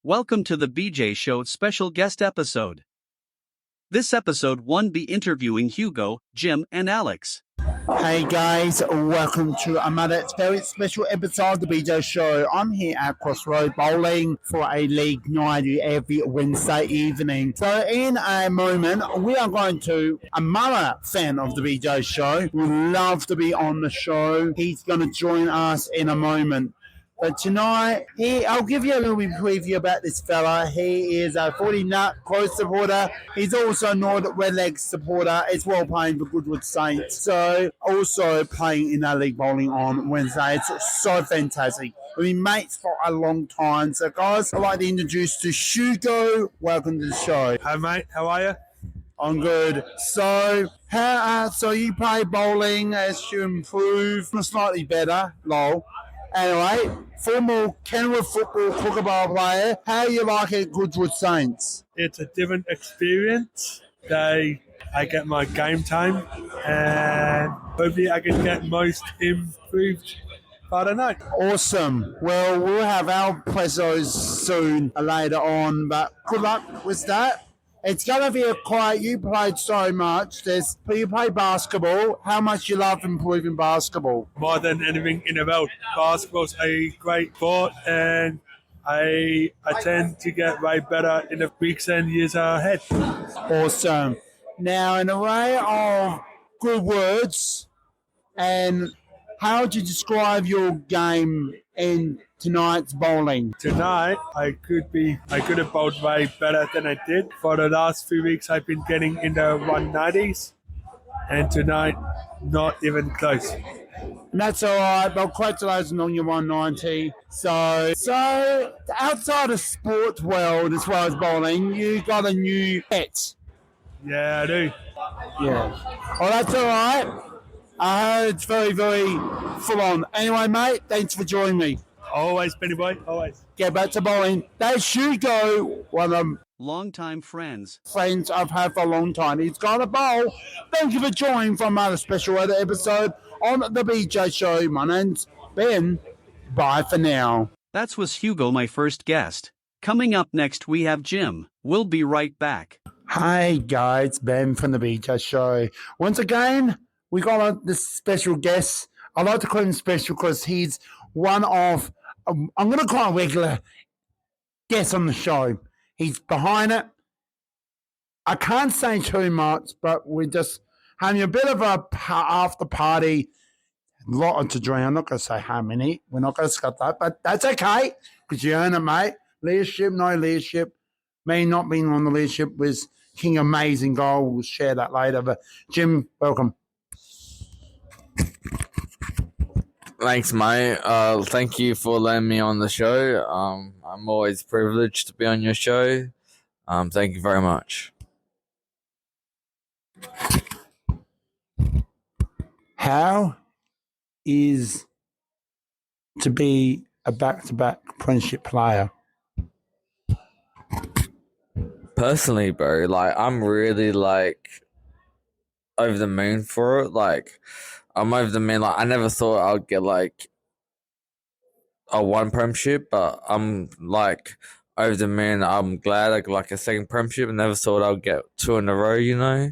Welcome to the BJ Show special guest episode. This episode won't be interviewing Hugo, Jim, and Alex. Hey guys, welcome to another very special episode of the BJ Show. I'm here at Crossroad Bowling for a league night every Wednesday evening. So in a moment, we are going to another fan of the BJ Show who would love to be on the show. He's going to join us in a moment. But tonight, I'll give you a little bit preview about this fella. He is a footy nut, close supporter. He's also a Nordic Redlegs supporter, as well playing for Goodwood Saints. So, also playing in our league bowling on Wednesday. It's so fantastic. We've been mates for a long time. So, guys, I'd like to introduce to Hugo. Welcome to the show. Hi, mate. How are you? I'm good. So, so you play bowling as you improve, slightly better, lol. Anyway, former Kenilworth football kookaburra player. How you like it, Goodwood Saints? It's a different experience. I get my game time, and hopefully I can get most improved by the night. Awesome. Well, we'll have our prezos soon later on, but good luck with that. It's going to be a quiet. You played so much. You play basketball. How much you love improving basketball? More than anything in the world, basketball's a great sport, and I tend to get way better in the weeks and years ahead. Awesome. Now, an array of good words, and how would you describe your game in tonight's bowling? Tonight, I could have bowled way better than I did. For the last few weeks, I've been getting in the 190s, and tonight, not even close. And that's all right. Well, congratulations on your 190. So outside of sports world, as far as bowling, you got a new pet. Yeah, I do. Yeah. Oh, that's all right. I heard it's very, very full on. Anyway, mate, thanks for joining me. Always, Benny boy, always. Get back to bowling. That's Hugo, one of the Longtime friends I've had for a long time. He's got a bowl. Thank you for joining for another special weather episode on the BJ Show. My name's Ben. Bye for now. That was Hugo, my first guest. Coming up next, we have Jim. We'll be right back. Hi, guys. Ben from the BJ Show. Once again, we got this special guest. I like to call him special because he's one of, I'm going to call a regular guest on the show. He's behind it. I can't say too much, but we're just having a bit of a after party. A lot to drink. I'm not going to say how many. We're not going to discuss that, but that's okay because you earn it, mate. Leadership, no leadership. Me not being on the leadership was King Amazing Goal. We'll share that later. But Jim, welcome. Thanks, mate. Thank you for letting me on the show. I'm always privileged to be on your show. Thank you very much. How is to be a back-to-back apprenticeship player? Personally, bro, I'm really, over the moon for it. I'm over the moon. I never thought I'd get, a one premiership, but I'm, over the moon. I'm glad I got, a second premiership. I never thought I'd get two in a row, you know?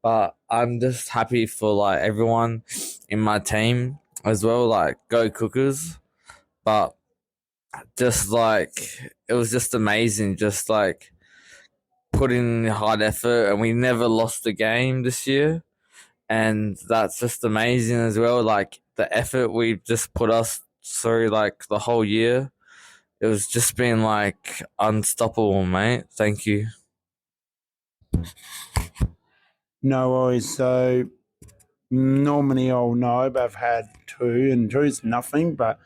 But I'm just happy for, everyone in my team as well, go Cookers. But just, it was just amazing, just, putting in hard effort, and we never lost a game this year. And that's just amazing as well. The effort we just put us through, the whole year. It was just been, unstoppable, mate. Thank you. No worries. So, normally I'll know, but I've had two, and two is nothing. But,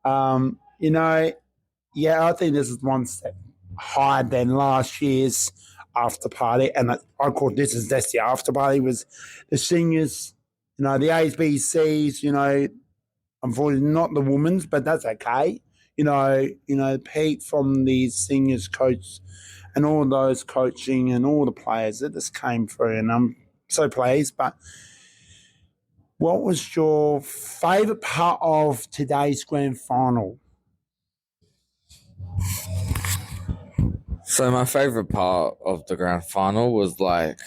I think this is one step higher than last year's after party, and I call that's the after party, was the seniors, the A's, B's, C's, unfortunately not the women's, but that's okay. Pete from the seniors coach and all those coaching and all the players that just came through, and I'm so pleased. But what was your favourite part of today's grand final? So my favorite part of the grand final was like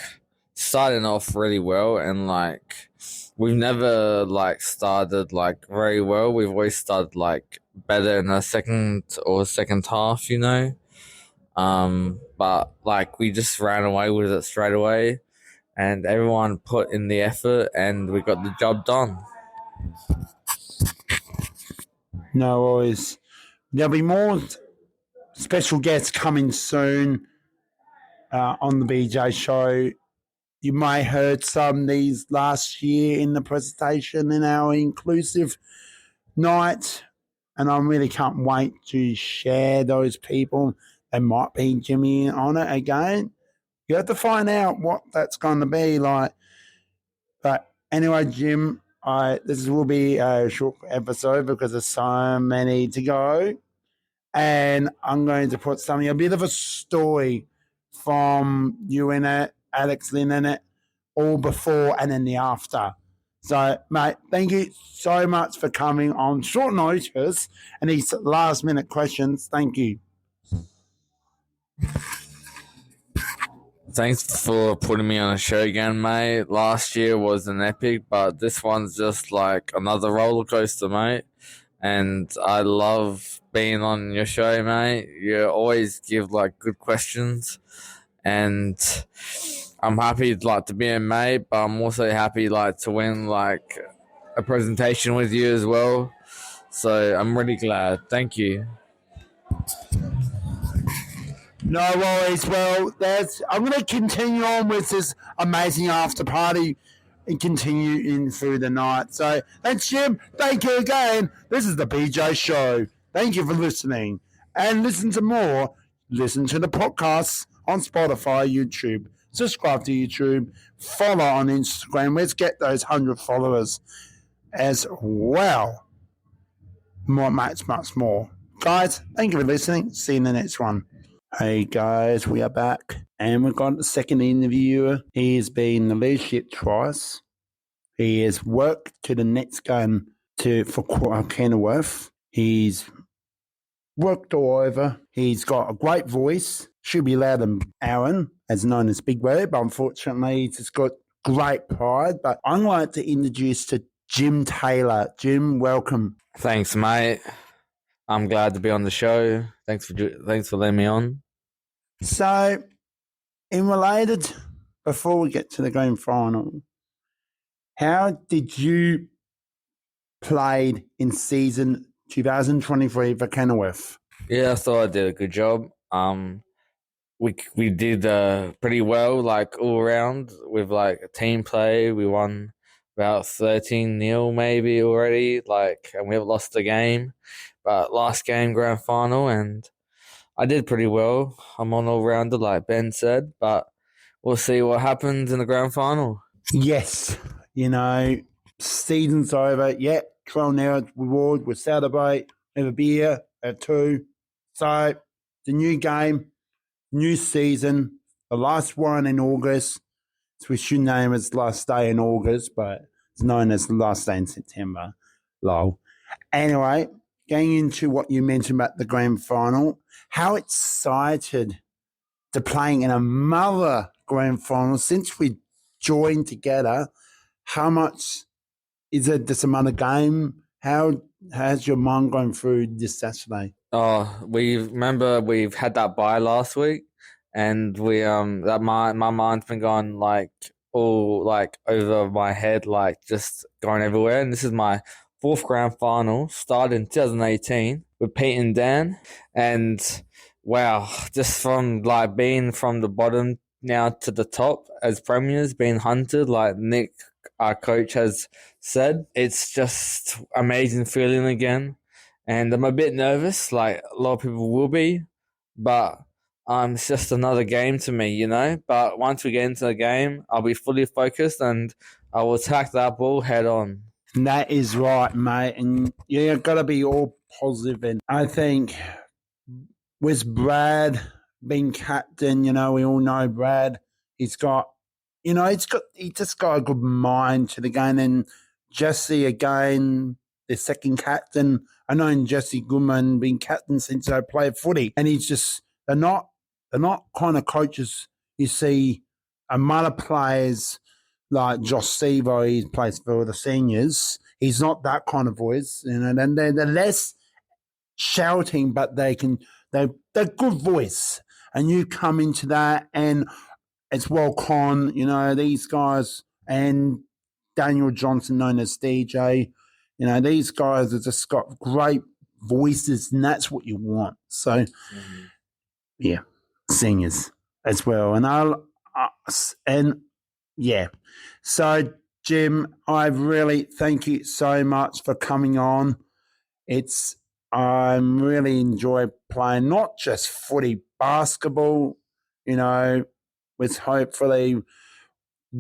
starting off really well, and like we've never like started like very well. We've always started like better in the second half, you know. But like we just ran away with it straight away, and everyone put in the effort, and we got the job done. No worries. There'll be more special guests coming soon on the BJ show. You may have heard some these last year in the presentation in our inclusive night, and I really can't wait to share those people. They might be Jimmy on it again. You have to find out what that's going to be like. But anyway, Jim, this will be a short episode because there's so many to go. And I'm going to put a bit of a story from you in it, Alex Lynn in it, all before and then the after. So, mate, thank you so much for coming on short notice and these last minute questions. Thank you. Thanks for putting me on a show again, mate. Last year was an epic, but this one's just like another roller coaster, mate. And I love being on your show, mate. You always give like good questions, and I'm happy like to be a mate, but I'm also happy like to win like a presentation with you as well. So I'm really glad. Thank you. No worries. Well, I'm going to continue on with this amazing after party and continue in through the night. So thanks, Jim. Thank you again. This is the BJ Show. Thank you for listening. And listen to more. Listen to the podcasts on Spotify, YouTube. Subscribe to YouTube. Follow on Instagram. Let's get those 100 followers as well. Much more. Guys, thank you for listening. See you in the next one. Hey guys, we are back and we've got the second interviewer. He has been the leadership twice. He has worked to the next game for Kenilworth. He's worked all over. He's got a great voice. Should be louder than Aaron, as known as Big Bird, but unfortunately he's just got great pride. But I'd like to introduce to Jim Taylor. Jim, welcome. Thanks, mate. I'm glad to be on the show. Thanks for letting me on. So, before we get to the grand final, how did you play in season 2023 for Kenilworth? Yeah, I thought I did a good job. We did pretty well, like all around with like a team play. We won about 13-0 maybe already, and we haven't lost the game. But last game, grand final, and I did pretty well. I'm on all-rounder, like Ben said, but we'll see what happens in the grand final. Yes, season's over. Yeah, 12 hours reward. We'll celebrate, have a beer at 2. So, the new game, new season, the last one in August. So we should name it last day in August, but it's known as the last day in September. Lol. Anyway, going into what you mentioned about the grand final, how excited to playing in another grand final since we joined together. How much is it this another game? How has your mind gone through this Saturday? Oh, we've had that bye last week, and we that my mind's been going all over my head, just going everywhere. And this is my 4th grand final, started in 2018 with Pete and Dan, and wow, just from being from the bottom now to the top as premiers, being hunted like Nick, our coach, has said, it's just amazing feeling again. And I'm a bit nervous, like a lot of people will be, but it's just another game to me, But once we get into the game, I'll be fully focused and I will attack that ball head on. And that is right, mate. And you've got to be all positive. And I think with Brad being captain, we all know Brad. He's got, he just got a good mind to the game. And Jesse again, the second captain. I know Jesse Goodman been captain since I played footy, and they're not They're not kind of coaches you see and other players like Josh Sevo, he plays for the seniors. He's not that kind of voice, and they're less shouting, but they're good voice. And you come into that, and it's well con, these guys, and Daniel Johnson, known as DJ, these guys have just got great voices, and that's what you want. So, yeah, singers as well. So, Jim, I really thank you so much for coming on. I really enjoy playing not just footy, basketball, with hopefully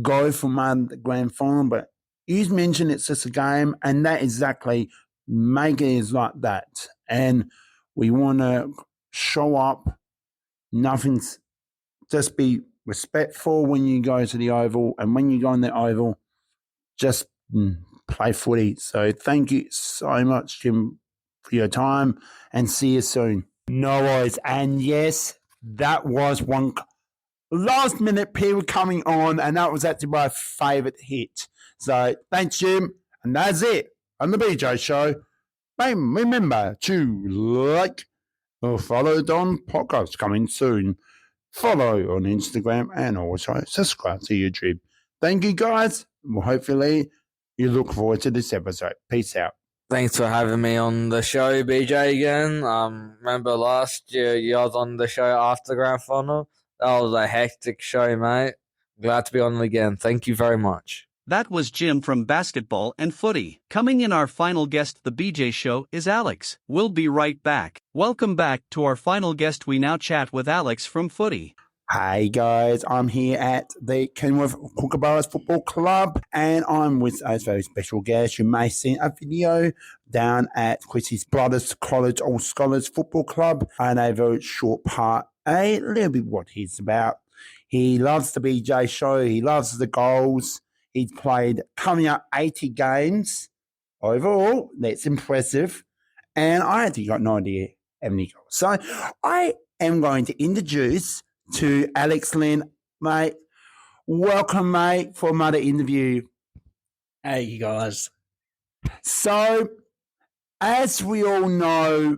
go for the grand final. But you mentioned it's just a game, and that exactly make it is like that. And we want to show up. Nothing's just be respectful when you go to the Oval, and when you go in the Oval, just play footy. So thank you so much, Jim, for your time, and see you soon. No worries. And yes, that was one last minute period coming on, and that was actually my favourite hit. So thanks, Jim. And that's it on the BJ Show. Remember to like or follow Don podcast coming soon. Follow on Instagram and also subscribe to YouTube. Thank you, guys. Well, hopefully you look forward to this episode. Peace out. Thanks for having me on the show, BJ, again. Remember last year you was on the show after the grand final? That was a hectic show, mate. Glad to be on it again. Thank you very much. That was Jim from Basketball and Footy. Coming in, our final guest, the BJ Show, is Alex. We'll be right back. Welcome back to our final guest. We now chat with Alex from Footy. Hey guys, I'm here at the Kenilworth Kookaburras Football Club, and I'm with a very special guest. You may have seen a video down at Chrissy's Brothers College All Scholars Football Club, and a very short part, a little bit what he's about. He loves the BJ Show, he loves the goals. He's played coming up 80 games overall. That's impressive. And I actually got no idea how many goals. So I am going to introduce to Alex Lynn, mate. Welcome, mate, for another interview. Hey, you guys. So, as we all know,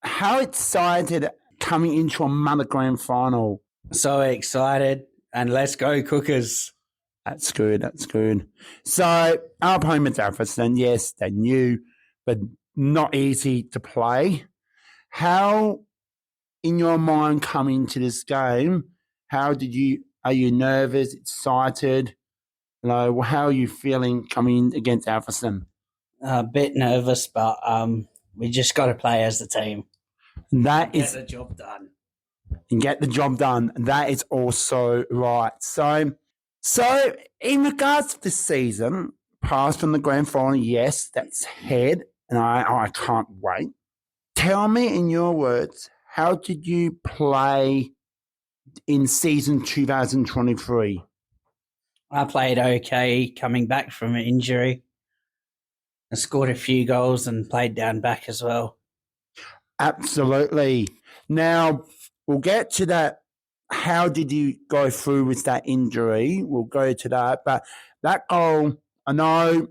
how excited coming into another grand final. So excited, and let's go Cookers. That's good, that's good. So, our opponent's Alfredson. Yes, they're new, but not easy to play. How, in your mind, coming to this game, are you nervous, excited? How are you feeling coming against Alfredson? A bit nervous, but we just got to play as a team. Get the job done. And get the job done. That is also right. So in regards to this season, past from the grand final, yes, that's head, and I can't wait. Tell me in your words, how did you play in season 2023? I played okay coming back from an injury. I scored a few goals and played down back as well. Absolutely. Now, we'll get to that. How did you go through with that injury? We'll go to that. But that goal, I know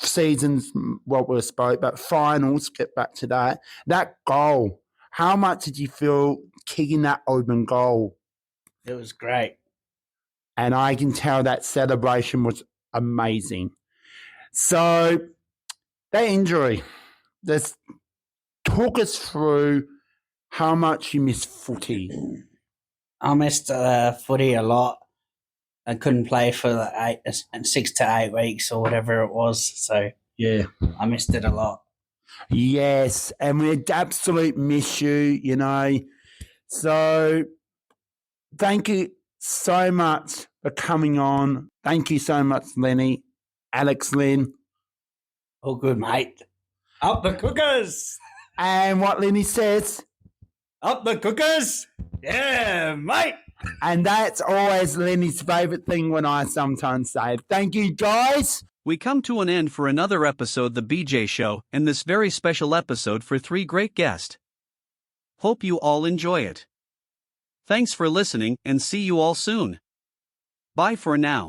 seasons, what we spoke, but finals, get back to that. That goal, how much did you feel kicking that open goal? It was great. And I can tell that celebration was amazing. So, that injury, let's talk us through how much you missed footy. I missed footy a lot. I couldn't play for 6 to 8 weeks or whatever it was. So, yeah, I missed it a lot. Yes, and we absolutely miss you, So, thank you so much for coming on. Thank you so much, Lenny. Alex Lynn. All good, mate. Up the Cookers! And what Lenny says, Up the Cookers! Yeah, mate! And that's always Lenny's favourite thing when I sometimes say, thank you, guys. We come to an end for another episode, The BJ Show, and this very special episode for 3 great guests. Hope you all enjoy it. Thanks for listening and see you all soon. Bye for now.